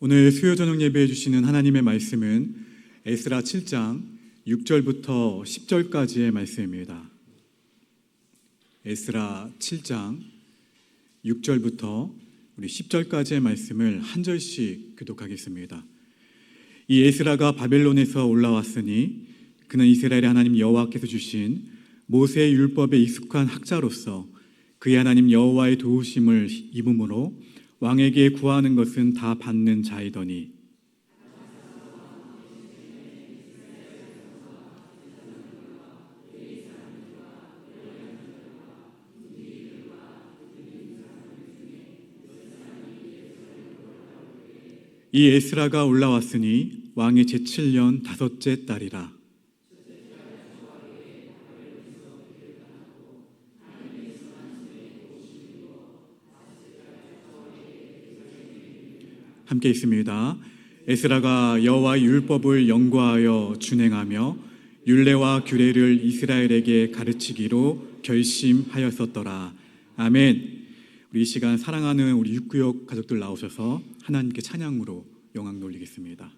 오늘 수요 저녁 예배해 주시는 하나님의 말씀은 에스라 7장 6절부터 10절까지의 말씀입니다. 에스라 7장 6절부터 우리 10절까지의 말씀을 한 절씩 교독하겠습니다. 이 에스라가 바벨론에서 올라왔으니 그는 이스라엘의 하나님 여호와께서 주신 모세의 율법에 익숙한 학자로서 그의 하나님 여호와의 도우심을 입음으로 왕에게 구하는 것은 다 받는 자이더니 이 에스라가 올라왔으니 왕의 제7년 다섯째 달이라. 함께 있습니다. 에스라가 여호와의 율법을 연구하여 준행하며 율례와 규례를 이스라엘에게 가르치기로 결심하였었더라. 아멘. 우리 이 시간 사랑하는 우리 육구역 가족들 나오셔서 하나님께 찬양으로 영광 돌리겠습니다.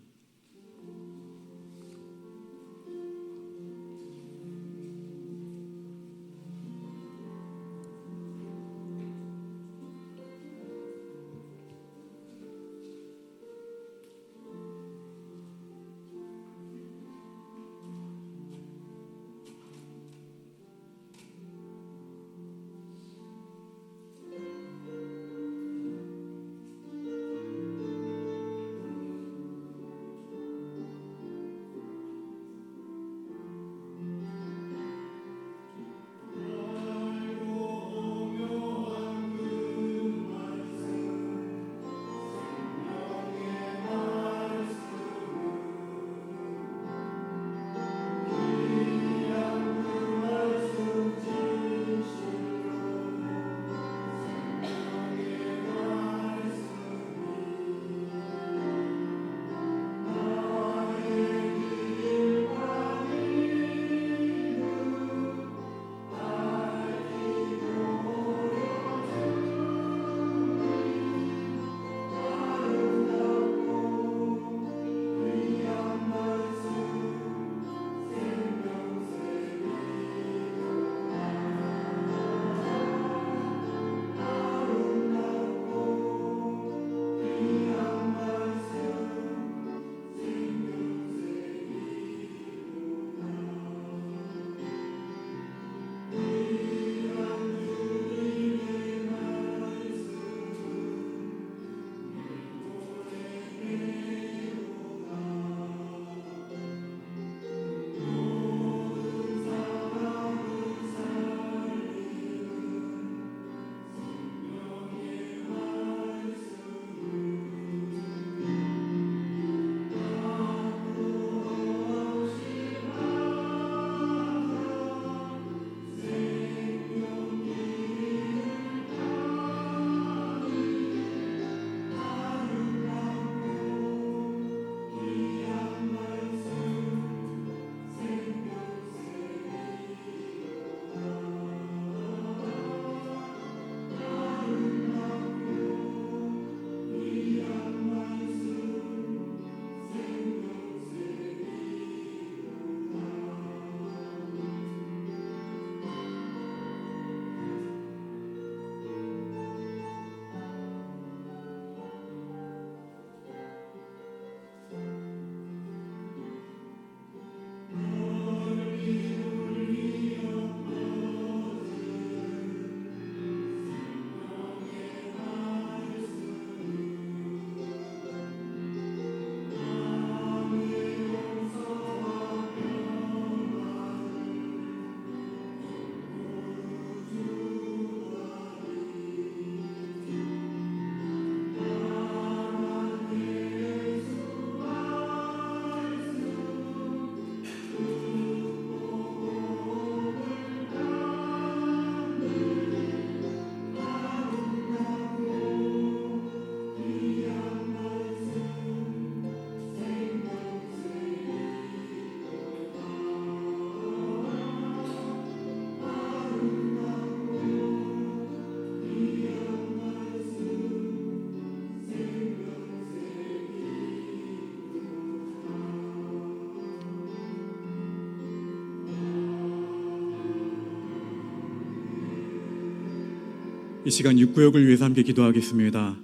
이 시간 육구역을 위해서 함께 기도하겠습니다.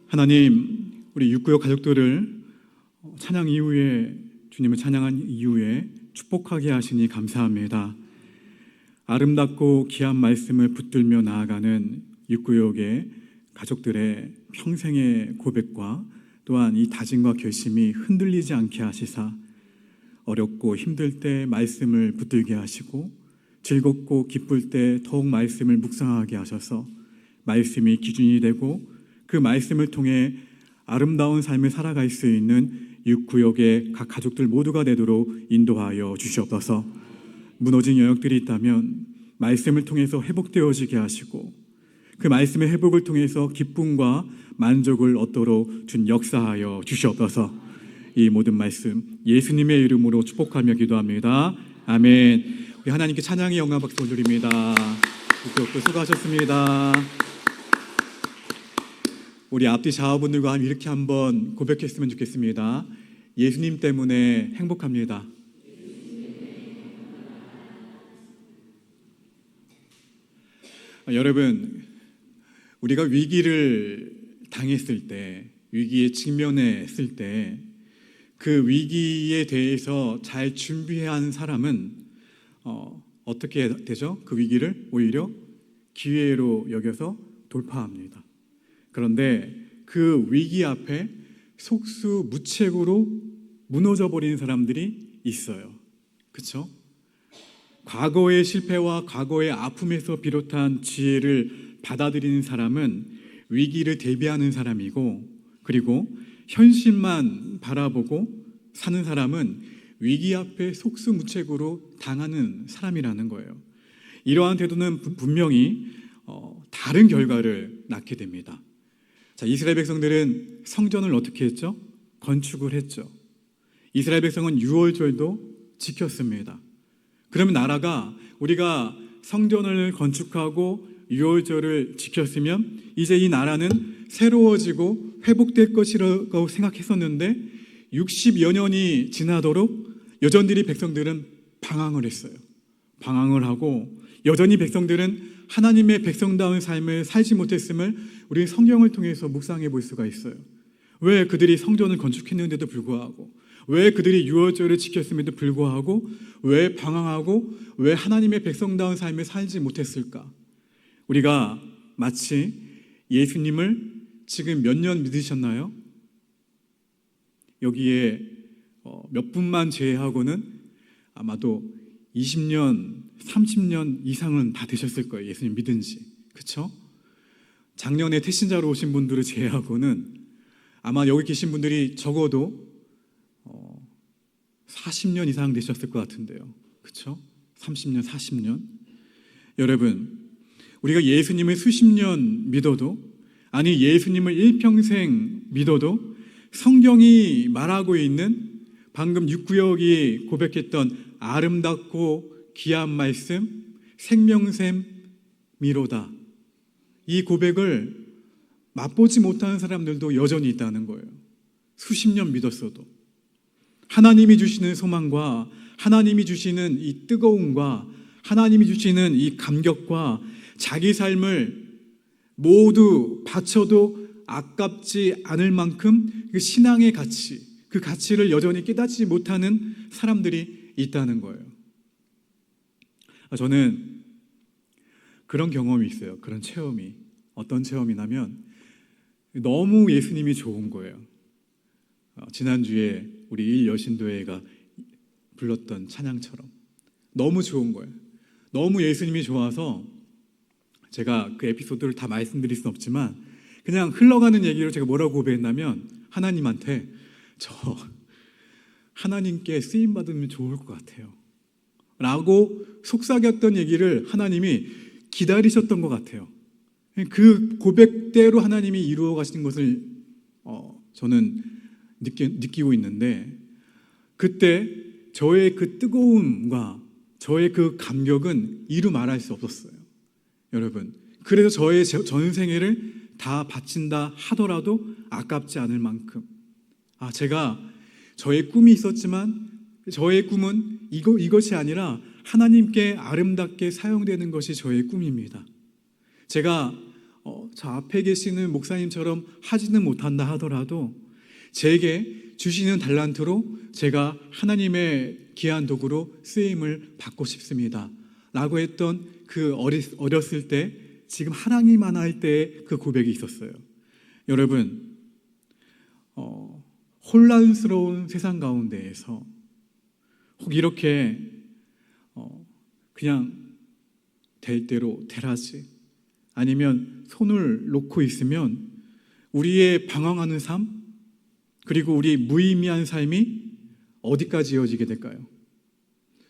하나님, 우리 육구역 가족들을 찬양 이후에, 주님을 찬양한 이후에 축복하게 하시니 감사합니다. 아름답고 귀한 말씀을 붙들며 나아가는 육구역의 가족들의 평생의 고백과 또한 이 다짐과 결심이 흔들리지 않게 하시사 어렵고 힘들 때 말씀을 붙들게 하시고 즐겁고 기쁠 때 더욱 말씀을 묵상하게 하셔서 말씀이 기준이 되고 그 말씀을 통해 아름다운 삶을 살아갈 수 있는 육구역의 각 가족들 모두가 되도록 인도하여 주시옵소서. 무너진 영역들이 있다면 말씀을 통해서 회복되어지게 하시고 그 말씀의 회복을 통해서 기쁨과 만족을 얻도록 준 역사하여 주시옵소서. 이 모든 말씀 예수님의 이름으로 축복하며 기도합니다. 아멘. 우리 하나님께 찬양의 영광 박수 올려드립니다. 육구역도 수고하셨습니다. 우리 앞뒤 자화분들과 이렇게 한번 고백했으면 좋겠습니다. 예수님 때문에 행복합니다. 여러분, 우리가 위기를 당했을 때, 위기에 직면했을 때 그 위기에 대해서 잘 준비해야 하는 사람은 어떻게 되죠? 그 위기를 오히려 기회로 여겨서 돌파합니다. 그런데 그 위기 앞에 속수무책으로 무너져 버리는 사람들이 있어요. 그렇죠? 과거의 실패와 과거의 아픔에서 비롯한 지혜를 받아들이는 사람은 위기를 대비하는 사람이고, 그리고 현실만 바라보고 사는 사람은 위기 앞에 속수무책으로 당하는 사람이라는 거예요. 이러한 태도는 분명히 다른 결과를 낳게 됩니다. 자, 이스라엘 백성들은 성전을 어떻게 했죠? 건축을 했죠. 이스라엘 백성은 유월절도 지켰습니다. 그러면 나라가 우리가 성전을 건축하고 유월절을 지켰으면 이제 이 나라는 새로워지고 회복될 것이라고 생각했었는데 60여 년이 지나도록 여전히 백성들은 방황을 했어요. 방황을 하고 여전히 백성들은 하나님의 백성다운 삶을 살지 못했음을 우리 성경을 통해서 묵상해 볼 수가 있어요. 왜 그들이 성전을 건축했는데도 불구하고, 왜 그들이 유월절을 지켰음에도 불구하고, 왜 방황하고 왜 하나님의 백성다운 삶을 살지 못했을까? 우리가 마치 예수님을 지금 몇 년 믿으셨나요? 여기에 몇 분만 제외하고는 아마도 20년, 30년 이상은 다 되셨을 거예요. 예수님 믿은 지. 그렇죠? 작년에 태신자로 오신 분들을 제외하고는 아마 여기 계신 분들이 적어도 40년 이상 되셨을 것 같은데요. 그렇죠? 30년, 40년. 여러분, 우리가 예수님을 수십 년 믿어도, 아니 예수님을 일평생 믿어도 성경이 말하고 있는 방금 육구역이 고백했던 아름답고 귀한 말씀, 생명샘이로다, 이 고백을 맛보지 못하는 사람들도 여전히 있다는 거예요. 수십 년 믿었어도 하나님이 주시는 소망과 하나님이 주시는 이 뜨거움과 하나님이 주시는 이 감격과 자기 삶을 모두 바쳐도 아깝지 않을 만큼 그 신앙의 가치, 그 가치를 여전히 깨닫지 못하는 사람들이 있다는 거예요. 저는 그런 경험이 있어요. 그런 체험이. 어떤 체험이냐면 너무 예수님이 좋은 거예요. 지난주에 우리 일여신도회가 불렀던 찬양처럼 너무 좋은 거예요. 너무 예수님이 좋아서 제가 그 에피소드를 다 말씀드릴 수는 없지만 그냥 흘러가는 얘기로 제가 뭐라고 고백했냐면, 하나님한테 저 하나님께 쓰임받으면 좋을 것 같아요 라고 속삭였던 얘기를 하나님이 기다리셨던 것 같아요. 그 고백대로 하나님이 이루어 가시는 것을 저는 느끼고 있는데, 그때 저의 그 뜨거움과 저의 그 감격은 이루 말할 수 없었어요. 여러분, 그래서 저의 전생애를 다 바친다 하더라도 아깝지 않을 만큼, 제가 저의 꿈이 있었지만 저의 꿈은 이것이 아니라 하나님께 아름답게 사용되는 것이 저의 꿈입니다. 제가 저 앞에 계시는 목사님처럼 하지는 못한다 하더라도 제게 주시는 달란트로 제가 하나님의 귀한 도구로 쓰임을 받고 싶습니다 라고 했던 그 어렸을 때, 지금 하나님 하나 할 때의 그 고백이 있었어요. 여러분, 혼란스러운 세상 가운데에서 혹 이렇게 그냥 될 대로 되라지, 아니면 손을 놓고 있으면 우리의 방황하는 삶, 그리고 우리 무의미한 삶이 어디까지 이어지게 될까요?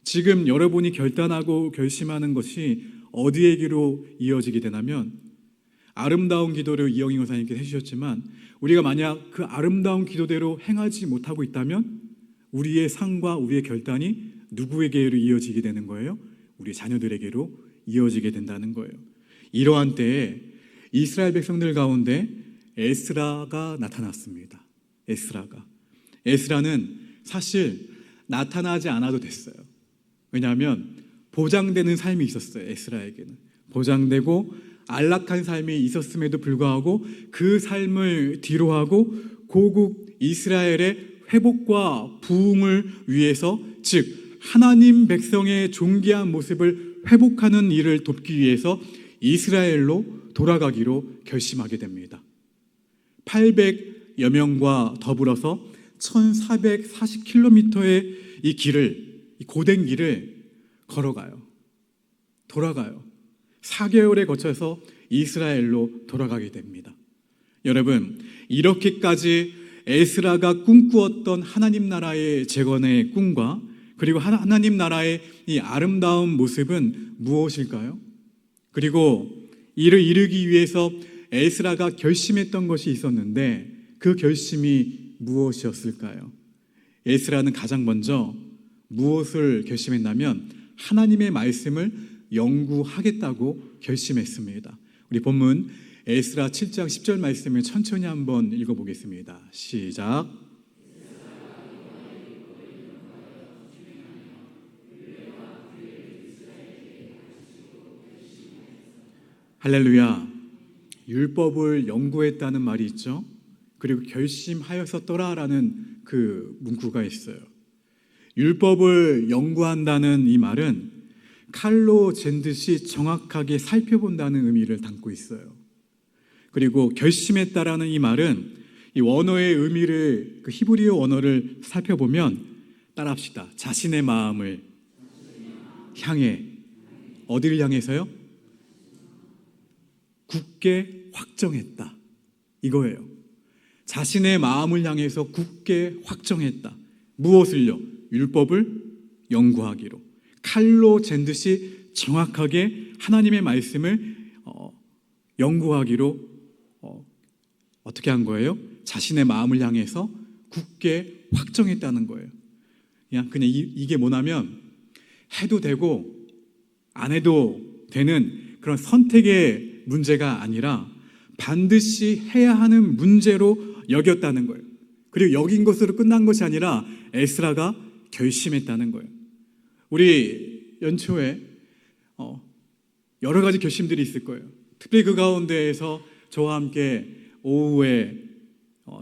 지금 여러분이 결단하고 결심하는 것이 어디에게로 이어지게 되냐면, 아름다운 기도를 이영희 원사님께서 해주셨지만, 우리가 만약 그 아름다운 기도대로 행하지 못하고 있다면 우리의 삶과 우리의 결단이 누구에게로 이어지게 되는 거예요? 우리 자녀들에게로 이어지게 된다는 거예요. 이러한 때에 이스라엘 백성들 가운데 에스라가 나타났습니다. 에스라는 사실 나타나지 않아도 됐어요. 왜냐하면 보장되는 삶이 있었어요. 에스라에게는 보장되고 안락한 삶이 있었음에도 불구하고 그 삶을 뒤로하고 고국 이스라엘의 회복과 부흥을 위해서, 즉 하나님 백성의 존귀한 모습을 회복하는 일을 돕기 위해서 이스라엘로 돌아가기로 결심하게 됩니다. 800여 명과 더불어서 1440km의 이 고된 길을 걸어가요. 돌아가요. 4개월에 거쳐서 이스라엘로 돌아가게 됩니다. 여러분, 이렇게까지 에스라가 꿈꾸었던 하나님 나라의 재건의 꿈과 그리고 하나님 나라의 이 아름다운 모습은 무엇일까요? 그리고 이를 이루기 위해서 에스라가 결심했던 것이 있었는데 그 결심이 무엇이었을까요? 에스라는 가장 먼저 무엇을 결심했냐면 하나님의 말씀을 연구하겠다고 결심했습니다. 우리 본문 에스라 7장 10절 말씀을 천천히 한번 읽어보겠습니다. 시작. 할렐루야. 율법을 연구했다는 말이 있죠. 그리고 결심하였었더라라는 그 문구가 있어요. 율법을 연구한다는 이 말은 칼로 잰 듯이 정확하게 살펴본다는 의미를 담고 있어요. 그리고 결심했다라는 이 말은 이 원어의 의미를, 그 히브리어 원어를 살펴보면, 따라합시다. 자신의 마음을 향해, 어디를 향해서요? 굳게 확정했다, 이거예요. 자신의 마음을 향해서 굳게 확정했다. 무엇을요? 율법을 연구하기로, 칼로 잰 듯이 정확하게 하나님의 말씀을 연구하기로 어떻게 한 거예요? 자신의 마음을 향해서 굳게 확정했다는 거예요. 그냥 이게 뭐냐면 해도 되고 안 해도 되는 그런 선택의 문제가 아니라 반드시 해야 하는 문제로 여겼다는 거예요. 그리고 여긴 것으로 끝난 것이 아니라 에스라가 결심했다는 거예요. 우리 연초에 여러 가지 결심들이 있을 거예요. 특별히 그 가운데에서 저와 함께 오후에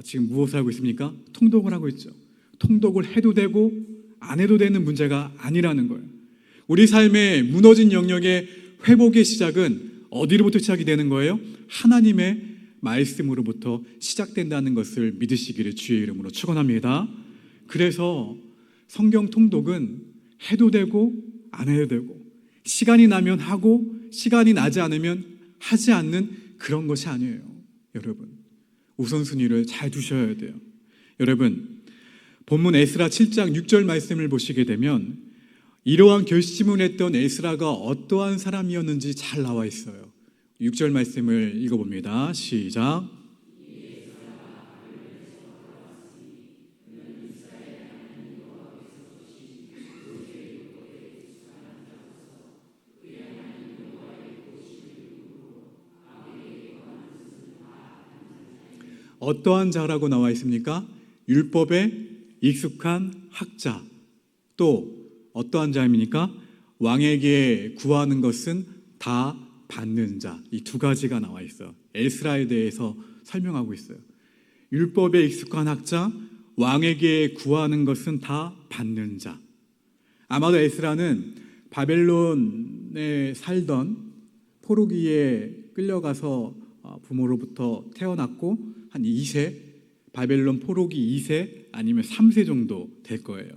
지금 무엇을 하고 있습니까? 통독을 하고 있죠. 통독을 해도 되고 안 해도 되는 문제가 아니라는 거예요. 우리 삶의 무너진 영역의 회복의 시작은 어디로부터 시작이 되는 거예요? 하나님의 말씀으로부터 시작된다는 것을 믿으시기를 주의 이름으로 축원합니다. 그래서 성경 통독은 해도 되고 안 해도 되고, 시간이 나면 하고 시간이 나지 않으면 하지 않는 그런 것이 아니에요. 여러분, 우선순위를 잘 두셔야 돼요. 여러분, 본문 에스라 7장 6절 말씀을 보시게 되면 이러한 결심을 했던 에스라가 어떠한 사람이었는지 잘 나와 있어요. 6절 말씀을 읽어봅니다. 시작. 어떠한 자라고 나와 있습니까? 율법에 익숙한 학자. 또 어떠한 자입니까? 왕에게 구하는 것은 다 받는 자. 이 두 가지가 나와 있어요. 에스라에 대해서 설명하고 있어요. 율법에 익숙한 학자, 왕에게 구하는 것은 다 받는 자. 아마도 에스라는 바벨론에 살던 포로기에 끌려가서 부모로부터 태어났고 한 2세, 바벨론 포로기 2세 아니면 3세 정도 될 거예요.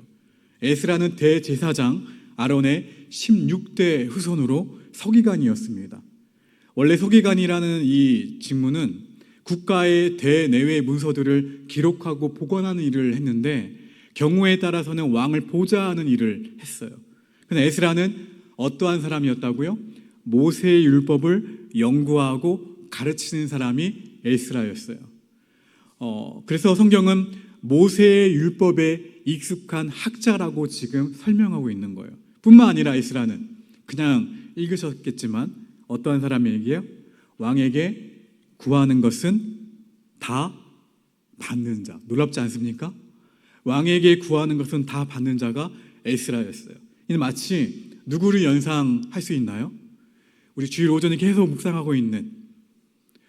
에스라는 대제사장 아론의 16대 후손으로 서기관이었습니다. 원래 서기관이라는 이 직무는 국가의 대내외 문서들을 기록하고 보관하는 일을 했는데 경우에 따라서는 왕을 보좌하는 일을 했어요. 근데 에스라는 어떠한 사람이었다고요? 모세의 율법을 연구하고 가르치는 사람이 에스라였어요. 그래서 성경은 모세의 율법에 익숙한 학자라고 지금 설명하고 있는 거예요. 뿐만 아니라 에스라는 그냥 읽으셨겠지만 어떠한 사람에게요? 왕에게 구하는 것은 다 받는 자. 놀랍지 않습니까? 왕에게 구하는 것은 다 받는 자가 에스라였어요. 이는 마치 누구를 연상할 수 있나요? 우리 주일 오전에 계속 묵상하고 있는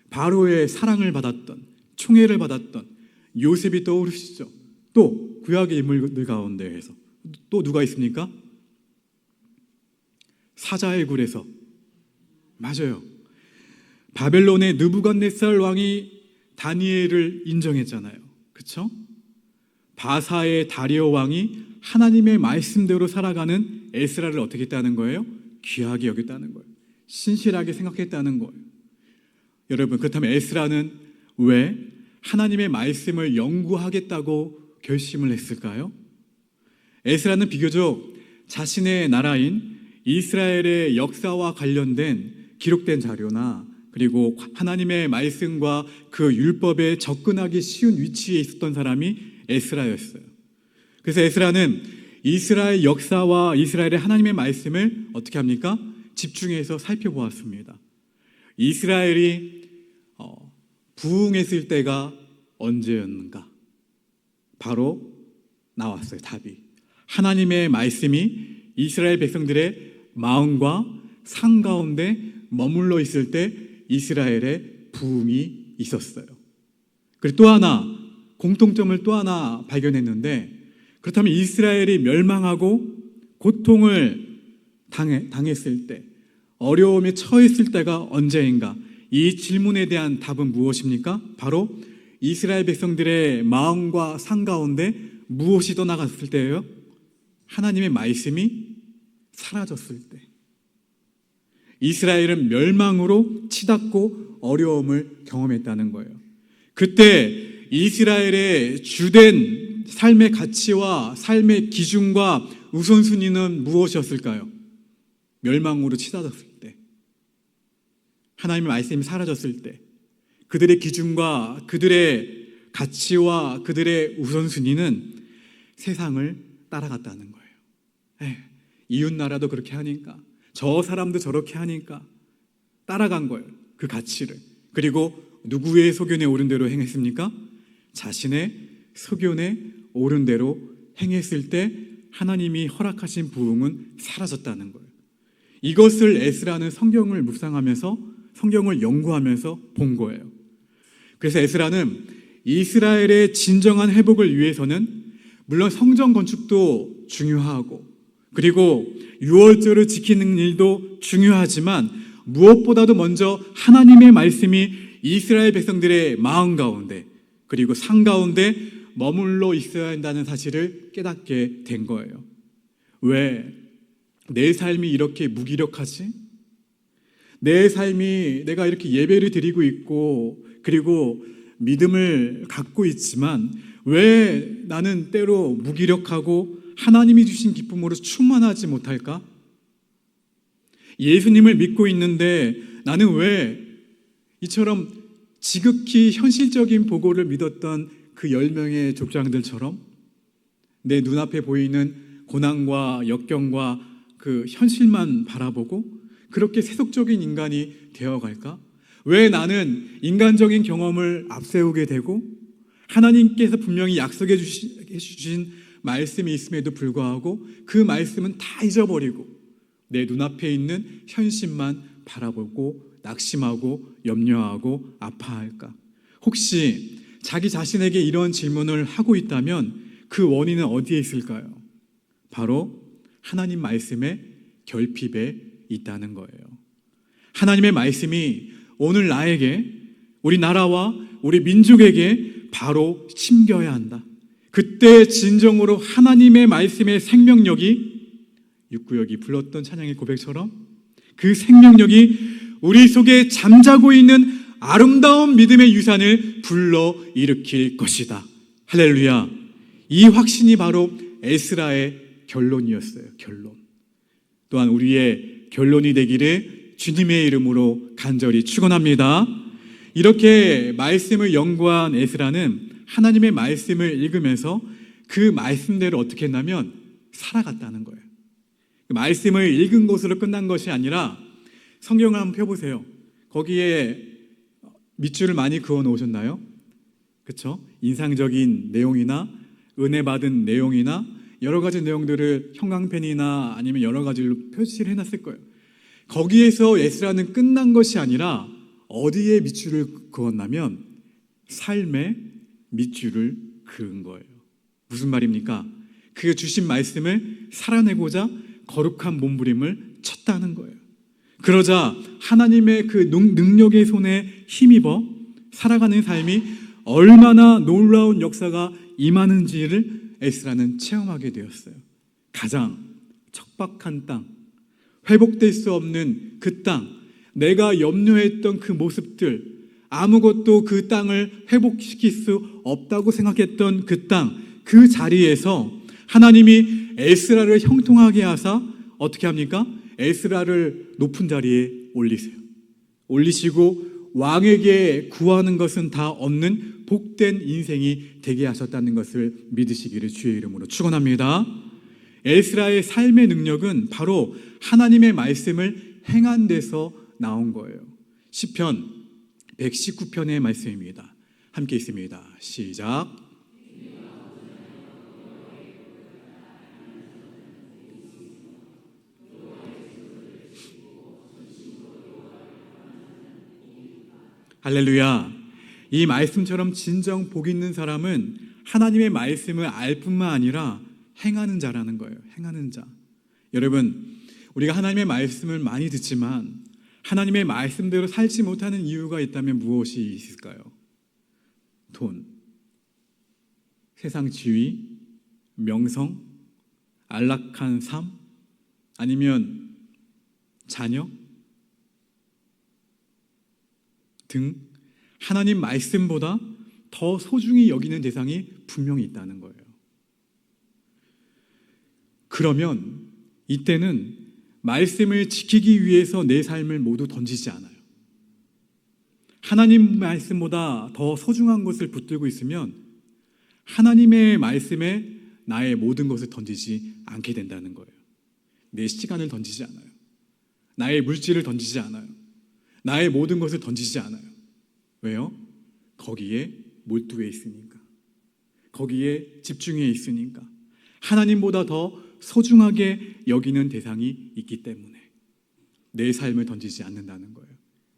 바로의 사랑을 받았던, 총애를 받았던 요셉이 떠오르시죠. 또 구약의 인물들 가운데에서 또 누가 있습니까? 사자의 굴에서, 맞아요, 바벨론의 느부갓네살 왕이 다니엘을 인정했잖아요. 그렇죠? 바사의 다리오 왕이 하나님의 말씀대로 살아가는 에스라를 어떻게 했다는 거예요? 귀하게 여겼다는 거예요. 신실하게 생각했다는 거예요. 여러분, 그렇다면 에스라는 왜 하나님의 말씀을 연구하겠다고 결심을 했을까요? 에스라는 비교적 자신의 나라인 이스라엘의 역사와 관련된 기록된 자료나 그리고 하나님의 말씀과 그 율법에 접근하기 쉬운 위치에 있었던 사람이 에스라였어요. 그래서 에스라는 이스라엘 역사와 이스라엘의 하나님의 말씀을 어떻게 합니까? 집중해서 살펴보았습니다. 이스라엘이 부흥했을 때가 언제였는가? 바로 나왔어요. 답이. 하나님의 말씀이 이스라엘 백성들의 마음과 상 가운데 머물러 있을 때 이스라엘의 부흥이 있었어요. 그리고 또 하나, 공통점을 또 하나 발견했는데, 그렇다면 이스라엘이 멸망하고 고통을 당했을 때, 어려움에 처했을 때가 언제인가? 이 질문에 대한 답은 무엇입니까? 바로 이스라엘 백성들의 마음과 상 가운데 무엇이 떠나갔을 때예요? 하나님의 말씀이 사라졌을 때. 이스라엘은 멸망으로 치닫고 어려움을 경험했다는 거예요. 그때 이스라엘의 주된 삶의 가치와 삶의 기준과 우선순위는 무엇이었을까요? 멸망으로 치닫았을 때, 하나님의 말씀이 사라졌을 때 그들의 기준과 그들의 가치와 그들의 우선순위는 세상을 따라갔다는 거예요. 이웃 나라도 그렇게 하니까, 저 사람도 저렇게 하니까 따라간 거예요. 그 가치를. 그리고 누구의 소견에 오른 대로 행했습니까? 자신의 소견에 오른 대로 행했을 때 하나님이 허락하신 부흥은 사라졌다는 거예요. 이것을 에스라는 성경을 묵상하면서, 성경을 연구하면서 본 거예요. 그래서 에스라는 이스라엘의 진정한 회복을 위해서는 물론 성전 건축도 중요하고 그리고 유월절을 지키는 일도 중요하지만 무엇보다도 먼저 하나님의 말씀이 이스라엘 백성들의 마음 가운데 그리고 상 가운데 머물러 있어야 한다는 사실을 깨닫게 된 거예요. 왜 내 삶이 이렇게 무기력하지? 내 삶이, 내가 이렇게 예배를 드리고 있고 그리고 믿음을 갖고 있지만 왜 나는 때로 무기력하고 하나님이 주신 기쁨으로 충만하지 못할까? 예수님을 믿고 있는데 나는 왜 이처럼 지극히 현실적인 보고를 믿었던 그 10명의 족장들처럼 내 눈앞에 보이는 고난과 역경과 그 현실만 바라보고 그렇게 세속적인 인간이 되어갈까? 왜 나는 인간적인 경험을 앞세우게 되고 하나님께서 분명히 약속해 주신 말씀이 있음에도 불구하고 그 말씀은 다 잊어버리고 내 눈앞에 있는 현실만 바라보고 낙심하고 염려하고 아파할까? 혹시 자기 자신에게 이런 질문을 하고 있다면 그 원인은 어디에 있을까요? 바로 하나님 말씀의 결핍에 있다는 거예요. 하나님의 말씀이 오늘 나에게, 우리 나라와 우리 민족에게 바로 심겨야 한다. 그때 진정으로 하나님의 말씀의 생명력이, 육구역이 불렀던 찬양의 고백처럼 그 생명력이 우리 속에 잠자고 있는 아름다운 믿음의 유산을 불러일으킬 것이다. 할렐루야. 이 확신이 바로 에스라의 결론이었어요. 결론. 또한 우리의 결론이 되기를 주님의 이름으로 간절히 축원합니다. 이렇게 말씀을 연구한 에스라는 하나님의 말씀을 읽으면서 그 말씀대로 어떻게 했냐면 살아갔다는 거예요. 말씀을 읽은 것으로 끝난 것이 아니라 성경을 한번 펴보세요. 거기에 밑줄을 많이 그어 놓으셨나요? 그렇죠? 인상적인 내용이나 은혜 받은 내용이나 여러 가지 내용들을 형광펜이나 아니면 여러 가지로 표시를 해놨을 거예요. 거기에서 에스라는 끝난 것이 아니라 어디에 밑줄을 그었냐면 삶의 밑줄을 그은 거예요. 무슨 말입니까? 그 주신 말씀을 살아내고자 거룩한 몸부림을 쳤다는 거예요. 그러자 하나님의 그 능력의 손에 힘입어 살아가는 삶이 얼마나 놀라운 역사가 임하는지를 에스라는 체험하게 되었어요. 가장 척박한 땅, 회복될 수 없는 그 땅, 내가 염려했던 그 모습들, 아무것도 그 땅을 회복시킬 수 없다고 생각했던 그 땅, 그 자리에서 하나님이 에스라를 형통하게 하사 어떻게 합니까? 에스라를 높은 자리에 올리세요. 올리시고 왕에게 구하는 것은 다 얻는 복된 인생이 되게 하셨다는 것을 믿으시기를 주의 이름으로 축원합니다. 에스라의 삶의 능력은 바로 하나님의 말씀을 행한 데서 나온 거예요. 시편 119편의 말씀입니다. 함께 있습니다. 시작. 할렐루야. 이 말씀처럼 진정 복 있는 사람은 하나님의 말씀을 알 뿐만 아니라 행하는 자라는 거예요. 행하는 자. 여러분, 우리가 하나님의 말씀을 많이 듣지만 하나님의 말씀대로 살지 못하는 이유가 있다면 무엇이 있을까요? 돈, 세상 지위, 명성, 안락한 삶, 아니면 자녀 등 하나님 말씀보다 더 소중히 여기는 대상이 분명히 있다는 거예요. 그러면 이때는 말씀을 지키기 위해서 내 삶을 모두 던지지 않아요. 하나님 말씀보다 더 소중한 것을 붙들고 있으면 하나님의 말씀에 나의 모든 것을 던지지 않게 된다는 거예요. 내 시간을 던지지 않아요. 나의 물질을 던지지 않아요. 나의 모든 것을 던지지 않아요. 왜요? 거기에 몰두해 있으니까. 거기에 집중해 있으니까. 하나님보다 더 소중하게 여기는 대상이 있기 때문에 내 삶을 던지지 않는다는 거예요.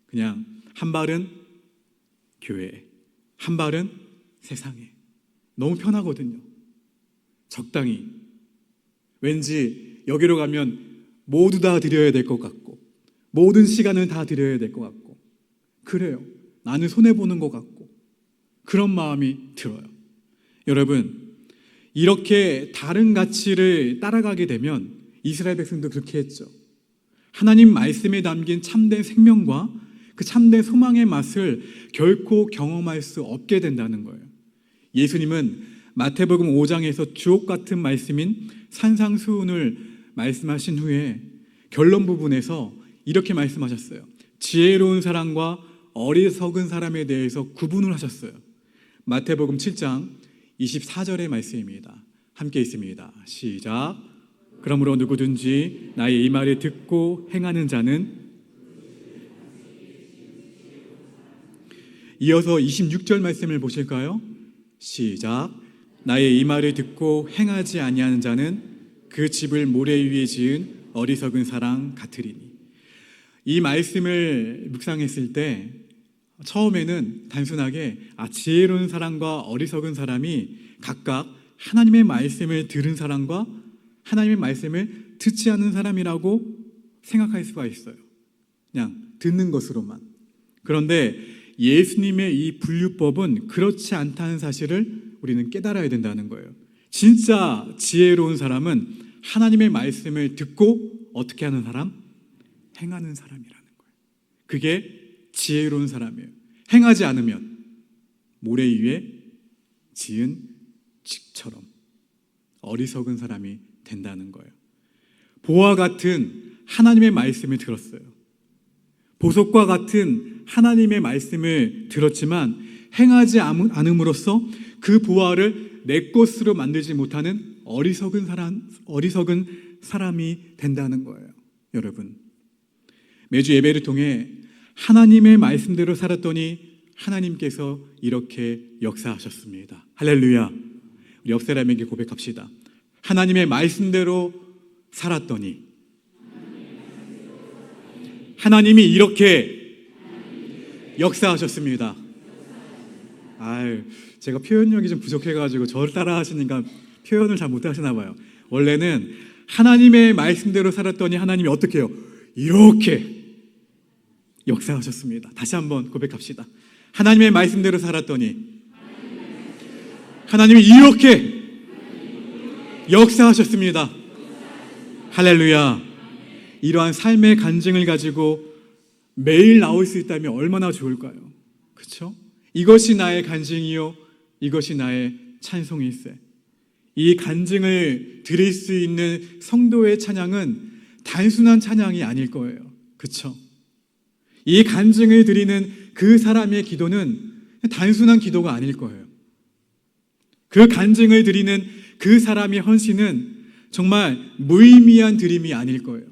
그냥 한 발은 교회에, 한 발은 세상에. 너무 편하거든요. 적당히. 왠지 여기로 가면 모두 다 드려야 될 것 같고 모든 시간을 다 드려야 될 것 같고 그래요. 나는 손해보는 것 같고 그런 마음이 들어요. 여러분, 이렇게 다른 가치를 따라가게 되면 이스라엘 백성도 그렇게 했죠. 하나님 말씀에 담긴 참된 생명과 그 참된 소망의 맛을 결코 경험할 수 없게 된다는 거예요. 예수님은 마태복음 5장에서 주옥 같은 말씀인 산상수훈을 말씀하신 후에 결론 부분에서 이렇게 말씀하셨어요. 지혜로운 사람과 어리석은 사람에 대해서 구분을 하셨어요. 마태복음 7장 24절의 말씀입니다. 함께 있습니다. 시작. 그러므로 누구든지 나의 이 말을 듣고 행하는 자는, 이어서 26절 말씀을 보실까요? 시작. 나의 이 말을 듣고 행하지 아니하는 자는 그 집을 모래 위에 지은 어리석은 사람 같으리니. 이 말씀을 묵상했을 때 처음에는 단순하게 지혜로운 사람과 어리석은 사람이 각각 하나님의 말씀을 들은 사람과 하나님의 말씀을 듣지 않는 사람이라고 생각할 수가 있어요. 그냥 듣는 것으로만. 그런데 예수님의 이 분류법은 그렇지 않다는 사실을 우리는 깨달아야 된다는 거예요. 진짜 지혜로운 사람은 하나님의 말씀을 듣고 어떻게 하는 사람? 행하는 사람이라는 거예요. 그게 지혜로운 사람이에요. 행하지 않으면 모래 위에 지은 칙처럼 어리석은 사람이 된다는 거예요. 보와 같은 하나님의 말씀을 들었어요. 보석과 같은 하나님의 말씀을 들었지만 행하지 않음으로써 그 보화를 내 것으로 만들지 못하는 어리석은 사람이 된다는 거예요. 여러분, 매주 예배를 통해 하나님의 말씀대로 살았더니 하나님께서 이렇게 역사하셨습니다. 할렐루야. 우리 옆 사람에게 고백합시다. 하나님의 말씀대로 살았더니 하나님이 이렇게 역사하셨습니다. 제가 표현력이 좀 부족해가지고 저를 따라 하시니까 표현을 잘 못하시나 봐요. 원래는 하나님의 말씀대로 살았더니 하나님이 어떻게 해요? 이렇게 역사하셨습니다. 다시 한번 고백합시다. 하나님의 말씀대로 살았더니 하나님이 이렇게 역사하셨습니다. 할렐루야. 이러한 삶의 간증을 가지고 매일 나올 수 있다면 얼마나 좋을까요? 그렇죠? 이것이 나의 간증이요, 이것이 나의 찬송일세. 이 간증을 드릴 수 있는 성도의 찬양은 단순한 찬양이 아닐 거예요. 그렇죠? 이 간증을 드리는 그 사람의 기도는 단순한 기도가 아닐 거예요. 그 간증을 드리는 그 사람의 헌신은 정말 무의미한 드림이 아닐 거예요.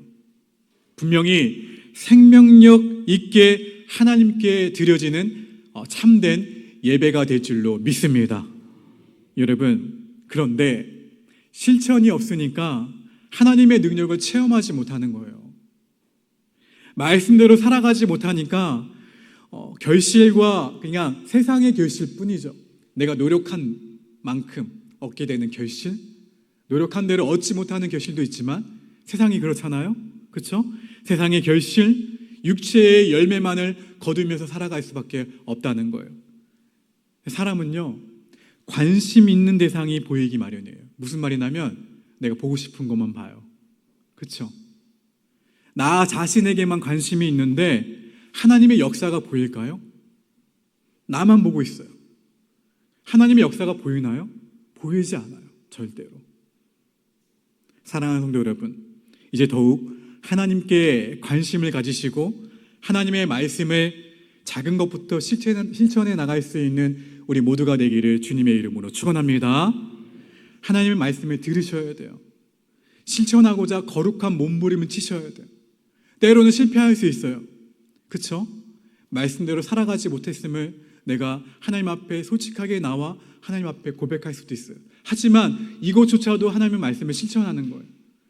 분명히 생명력 있게 하나님께 드려지는 참된 예배가 될 줄로 믿습니다. 여러분, 그런데 실천이 없으니까 하나님의 능력을 체험하지 못하는 거예요. 말씀대로 살아가지 못하니까 결실과 그냥 세상의 결실뿐이죠. 내가 노력한 만큼 얻게 되는 결실, 노력한 대로 얻지 못하는 결실도 있지만 세상이 그렇잖아요. 그렇죠? 세상의 결실, 육체의 열매만을 거두면서 살아갈 수밖에 없다는 거예요. 사람은요, 관심 있는 대상이 보이기 마련이에요. 무슨 말이냐면 내가 보고 싶은 것만 봐요. 그렇죠? 나 자신에게만 관심이 있는데 하나님의 역사가 보일까요? 나만 보고 있어요. 하나님의 역사가 보이나요? 보이지 않아요. 절대로. 사랑하는 성도 여러분, 이제 더욱 하나님께 관심을 가지시고 하나님의 말씀을 작은 것부터 실천해 나갈 수 있는 우리 모두가 되기를 주님의 이름으로 축원합니다. 하나님의 말씀을 들으셔야 돼요. 실천하고자 거룩한 몸부림을 치셔야 돼요. 때로는 실패할 수 있어요. 그렇죠? 말씀대로 살아가지 못했음을 내가 하나님 앞에 솔직하게 나와 하나님 앞에 고백할 수도 있어요. 하지만 이것조차도 하나님의 말씀을 실천하는 거예요.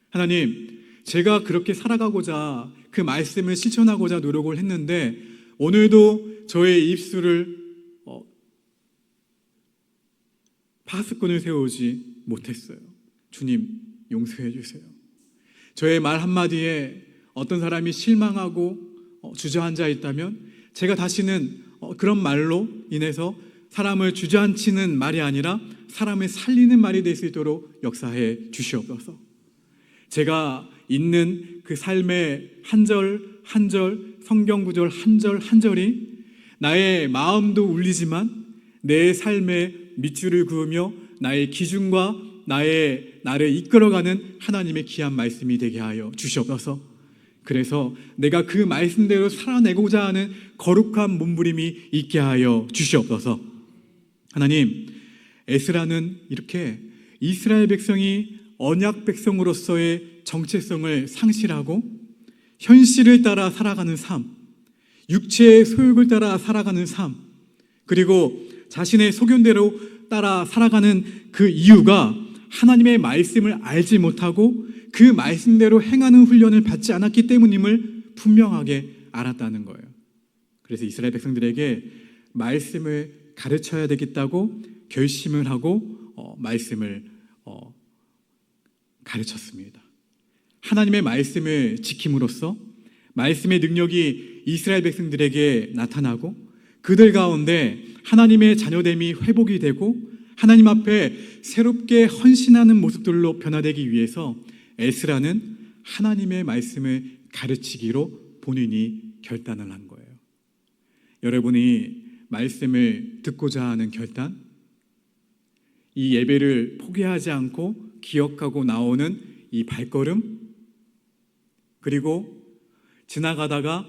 하나님, 제가 그렇게 살아가고자 그 말씀을 실천하고자 노력을 했는데 오늘도 저의 입술을 파수꾼을 세우지 못했어요. 주님, 용서해 주세요. 저의 말 한마디에 어떤 사람이 실망하고 주저앉아 있다면 제가 다시는 그런 말로 인해서 사람을 주저앉히는 말이 아니라 사람을 살리는 말이 될 수 있도록 역사해 주시옵소서. 제가 있는 그 삶의 한 절 한 절, 성경 구절 한 절 한 절이 나의 마음도 울리지만 내 삶의 밑줄을 그으며 나의 기준과 나를 이끌어가는 하나님의 귀한 말씀이 되게 하여 주시옵소서. 그래서 내가 그 말씀대로 살아내고자 하는 거룩한 몸부림이 있게 하여 주시옵소서. 하나님, 에스라는 이렇게 이스라엘 백성이 언약 백성으로서의 정체성을 상실하고 현실을 따라 살아가는 삶, 육체의 소욕을 따라 살아가는 삶, 그리고 자신의 소견대로 따라 살아가는 그 이유가 하나님의 말씀을 알지 못하고 그 말씀대로 행하는 훈련을 받지 않았기 때문임을 분명하게 알았다는 거예요. 그래서 이스라엘 백성들에게 말씀을 가르쳐야 되겠다고 결심을 하고 말씀을 가르쳤습니다. 하나님의 말씀을 지킴으로써 말씀의 능력이 이스라엘 백성들에게 나타나고 그들 가운데 하나님의 자녀됨이 회복이 되고 하나님 앞에 새롭게 헌신하는 모습들로 변화되기 위해서 에스라는 하나님의 말씀을 가르치기로 본인이 결단을 한 거예요. 여러분이 말씀을 듣고자 하는 결단, 이 예배를 포기하지 않고 기억하고 나오는 이 발걸음, 그리고 지나가다가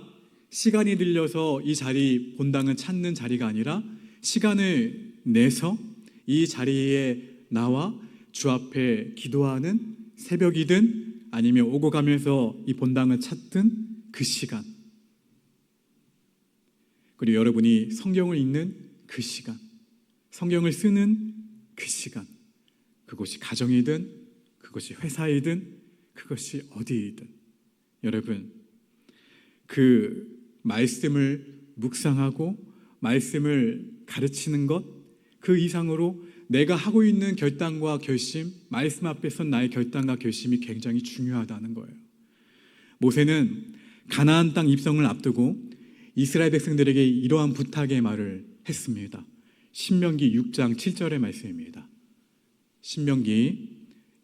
시간이 들려서 이 자리, 본당을 찾는 자리가 아니라 시간을 내서 이 자리에 나와 주 앞에 기도하는 새벽이든 아니면 오고 가면서 이 본당을 찾든 그 시간, 그리고 여러분이 성경을 읽는 그 시간, 성경을 쓰는 그 시간, 그것이 가정이든 그것이 회사이든 그것이 어디이든 여러분 그 말씀을 묵상하고 말씀을 가르치는 것, 그 이상으로 내가 하고 있는 결단과 결심, 말씀 앞에 선 나의 결단과 결심이 굉장히 중요하다는 거예요. 모세는 가나안 땅 입성을 앞두고 이스라엘 백성들에게 이러한 부탁의 말을 했습니다. 신명기 6장 7절의 말씀입니다. 신명기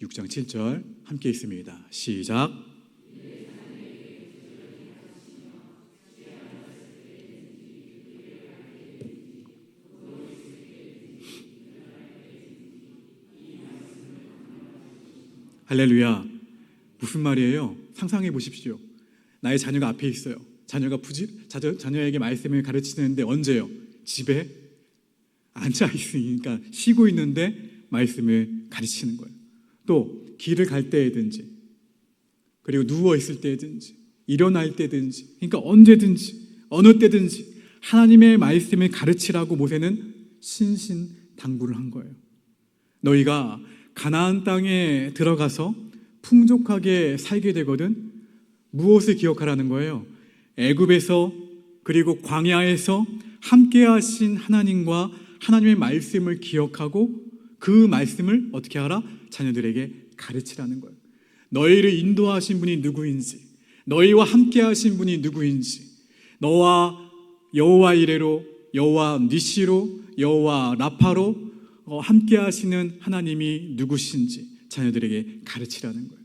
6장 7절 함께 있습니다. 시작. 할렐루야. 무슨 말이에요? 상상해 보십시오. 나의 자녀가 앞에 있어요. 자녀가 자녀에게 말씀을 가르치는데 언제요? 집에 앉아 있으니까 쉬고 있는데 말씀을 가르치는 거예요. 또 길을 갈 때든지 그리고 누워 있을 때든지 일어날 때든지, 그러니까 언제든지 어느 때든지 하나님의 말씀을 가르치라고 모세는 신신당부를 한 거예요. 너희가 가나안 땅에 들어가서 풍족하게 살게 되거든 무엇을 기억하라는 거예요? 애굽에서 그리고 광야에서 함께 하신 하나님과 하나님의 말씀을 기억하고 그 말씀을 어떻게 하라? 자녀들에게 가르치라는 거예요. 너희를 인도하신 분이 누구인지, 너희와 함께 하신 분이 누구인지, 너와 여호와 이레로, 여호와 니시로, 여호와 라파로 함께 하시는 하나님이 누구신지 자녀들에게 가르치라는 거예요.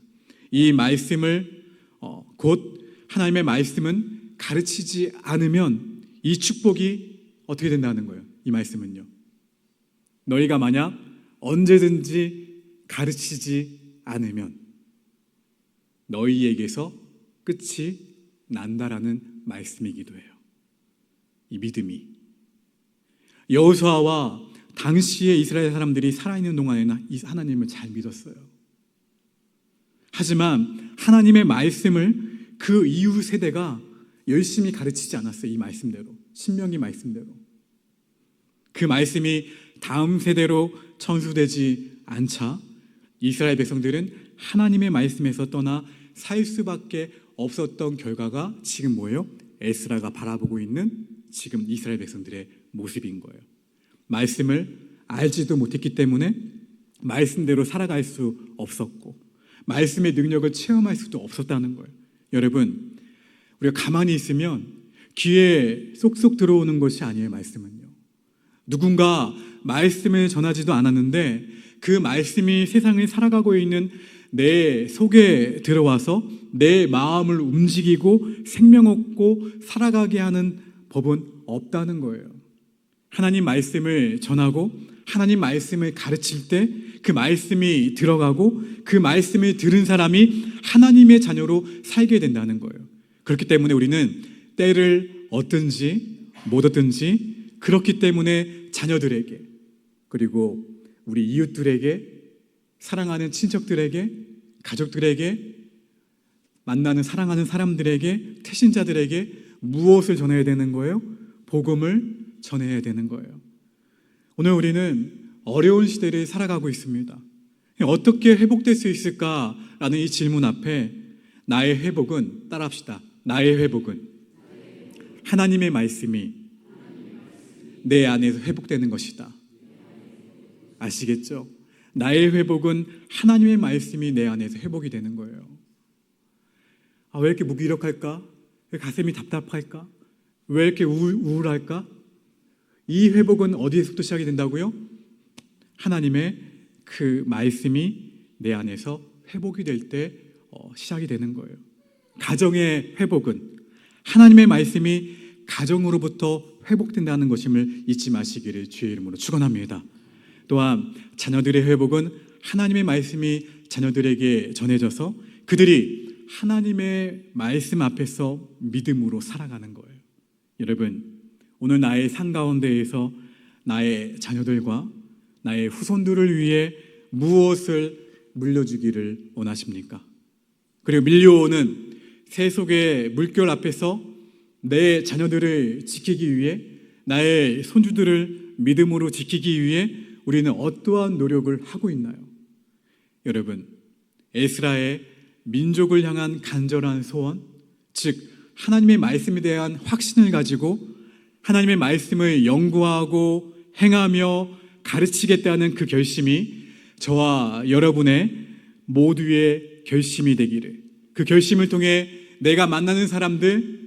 이 말씀을 곧 하나님의 말씀은 가르치지 않으면 이 축복이 어떻게 된다는 거예요? 이 말씀은요, 너희가 만약 언제든지 가르치지 않으면 너희에게서 끝이 난다라는 말씀이기도 해요. 이 믿음이 여호수아와 당시의 이스라엘 사람들이 살아있는 동안에는 이 하나님을 잘 믿었어요. 하지만 하나님의 말씀을 그 이후 세대가 열심히 가르치지 않았어요. 이 말씀대로, 신명기 말씀대로. 그 말씀이 다음 세대로 전수되지 않자 이스라엘 백성들은 하나님의 말씀에서 떠나 살 수밖에 없었던 결과가 지금 뭐예요? 에스라가 바라보고 있는 지금 이스라엘 백성들의 모습인 거예요. 말씀을 알지도 못했기 때문에 말씀대로 살아갈 수 없었고 말씀의 능력을 체험할 수도 없었다는 거예요. 여러분, 우리가 가만히 있으면 귀에 쏙쏙 들어오는 것이 아니에요. 말씀은요, 누군가 말씀을 전하지도 않았는데 그 말씀이 세상을 살아가고 있는 내 속에 들어와서 내 마음을 움직이고 생명 얻고 살아가게 하는 법은 없다는 거예요. 하나님 말씀을 전하고 하나님 말씀을 가르칠 때 그 말씀이 들어가고 그 말씀을 들은 사람이 하나님의 자녀로 살게 된다는 거예요. 그렇기 때문에 우리는 때를 얻든지 못 얻든지 그렇기 때문에 자녀들에게 그리고 우리 이웃들에게 사랑하는 친척들에게 가족들에게 만나는 사랑하는 사람들에게 태신자들에게 무엇을 전해야 되는 거예요? 복음을 전해야 되는 거예요. 오늘 우리는 어려운 시대를 살아가고 있습니다. 어떻게 회복될 수 있을까라는 이 질문 앞에 나의 회복은 따라합시다. 나의 회복은 하나님의 말씀이 내 안에서 회복되는 것이다. 아시겠죠? 나의 회복은 하나님의 말씀이 내 안에서 회복이 되는 거예요. 왜 이렇게 무기력할까? 왜 가슴이 답답할까? 왜 이렇게 우울할까? 이 회복은 어디에서부터 시작이 된다고요? 하나님의 그 말씀이 내 안에서 회복이 될 때 시작이 되는 거예요. 가정의 회복은 하나님의 말씀이 가정으로부터 회복된다는 것임을 잊지 마시기를 주의 이름으로 축원합니다. 또한 자녀들의 회복은 하나님의 말씀이 자녀들에게 전해져서 그들이 하나님의 말씀 앞에서 믿음으로 살아가는 거예요. 여러분, 오늘 나의 삶 가운데에서 나의 자녀들과 나의 후손들을 위해 무엇을 물려주기를 원하십니까? 그리고 밀려오는 세속의 물결 앞에서 내 자녀들을 지키기 위해, 나의 손주들을 믿음으로 지키기 위해 우리는 어떠한 노력을 하고 있나요? 여러분, 에스라의 민족을 향한 간절한 소원, 즉 하나님의 말씀에 대한 확신을 가지고 하나님의 말씀을 연구하고 행하며 가르치겠다는 그 결심이 저와 여러분의 모두의 결심이 되기를, 그 결심을 통해 내가 만나는 사람들에게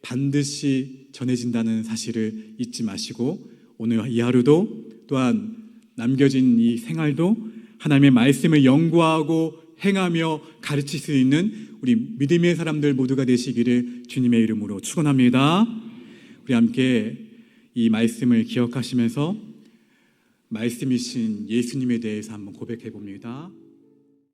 반드시 전해진다는 사실을 잊지 마시고 오늘 이 하루도 또한 남겨진 이 생활도 하나님의 말씀을 연구하고 행하며 가르칠 수 있는 우리 믿음의 사람들 모두가 되시기를 주님의 이름으로 축원합니다. 우리 함께 이 말씀을 기억하시면서 말씀이신 예수님에 대해서 한번 고백해 봅니다.